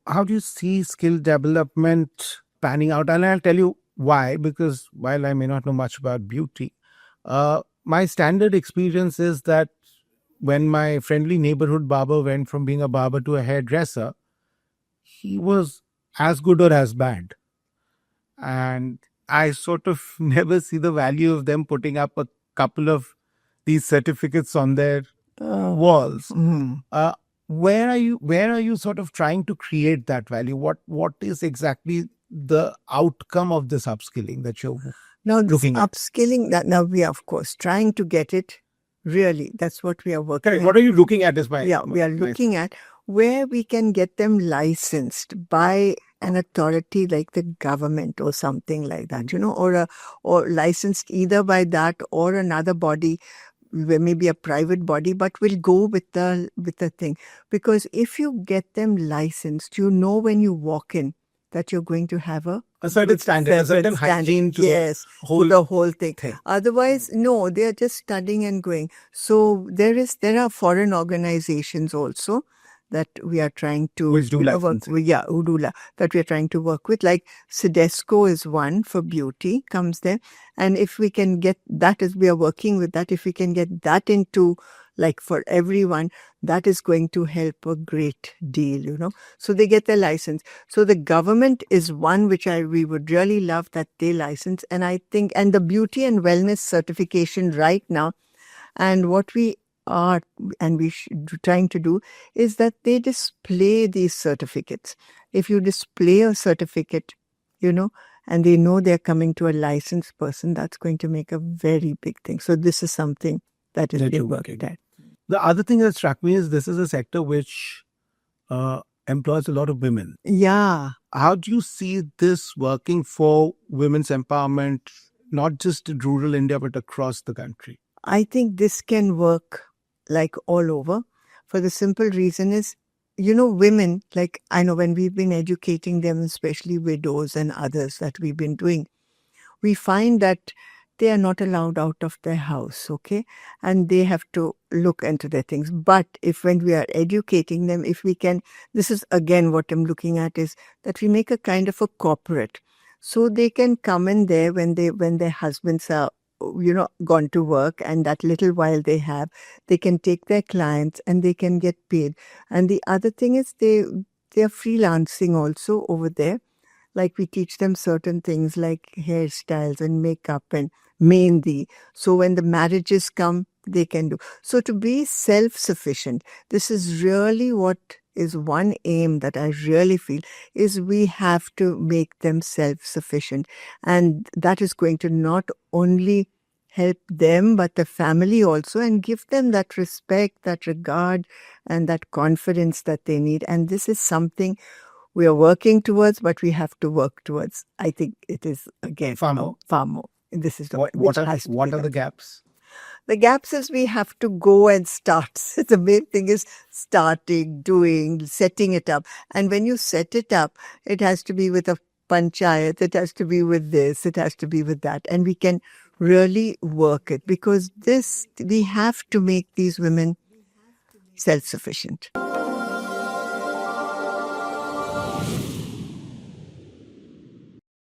how do you see skill development panning out? And I'll tell you why, because while I may not know much about beauty, my standard experience is that when my friendly neighborhood barber went from being a barber to a hairdresser, he was as good or as bad. And I sort of never see the value of them putting up a couple of these certificates on their walls. Uh, where are you sort of trying to create that value? What is exactly the outcome of this upskilling that you're Now, this looking at? upskilling, that now we are, of course, trying to get it really. That's what we are working Correct. on. What are you looking at is my Yeah, we are looking at where we can get them licensed by an authority like the government or something like that, or licensed either by that or another body, where maybe a private body, but will go with the thing. Because if you get them licensed, when you walk in that you're going to have a certain standard, a certain hygiene to yes, the whole thing. Otherwise, no, they are just studying and going. So there are foreign organizations also that we are trying to Which do work licensing. with. Yeah, that we are trying to work with. Like Sedesco is one for beauty, comes there. And if we can get that, as we are working with that, if we can get that into like for everyone, that is going to help a great deal, So they get their license. So the government is one which we would really love that they license. And I think, and the beauty and wellness certification right now, and what we are and we trying to do is that they display these certificates. If you display a certificate, and they know they're coming to a licensed person, that's going to make a very big thing. So this is something that is being worked at. The other thing that struck me is this is a sector which employs a lot of women. Yeah. How do you see this working for women's empowerment, not just in rural India, but across the country? I think this can work like all over, for the simple reason is, women, like I know when we've been educating them, especially widows and others that we've been doing, we find that they are not allowed out of their house, okay? And they have to look into their things. But when we are educating them, if we can, this is again what I'm looking at, is that we make a kind of a corporate. So they can come in there when their husbands are, gone to work, and that little while they can take their clients and they can get paid. And the other thing is they are freelancing also over there. Like we teach them certain things like hairstyles and makeup and mehndi. So when the marriages come, they can do. So to be self-sufficient, this is really what is one aim that I really feel, is we have to make them self-sufficient. And that is going to not only help them, but the family also, and give them that respect, that regard, and that confidence that they need. And this is something we are working towards, but we have to work towards. I think it is, again, Far more. This is What are the gaps? The gaps is we have to go and start. The main thing is starting, doing, setting it up. And when you set it up, it has to be with a panchayat, it has to be with this, it has to be with that. And we can really work it, because we have to make these women self-sufficient.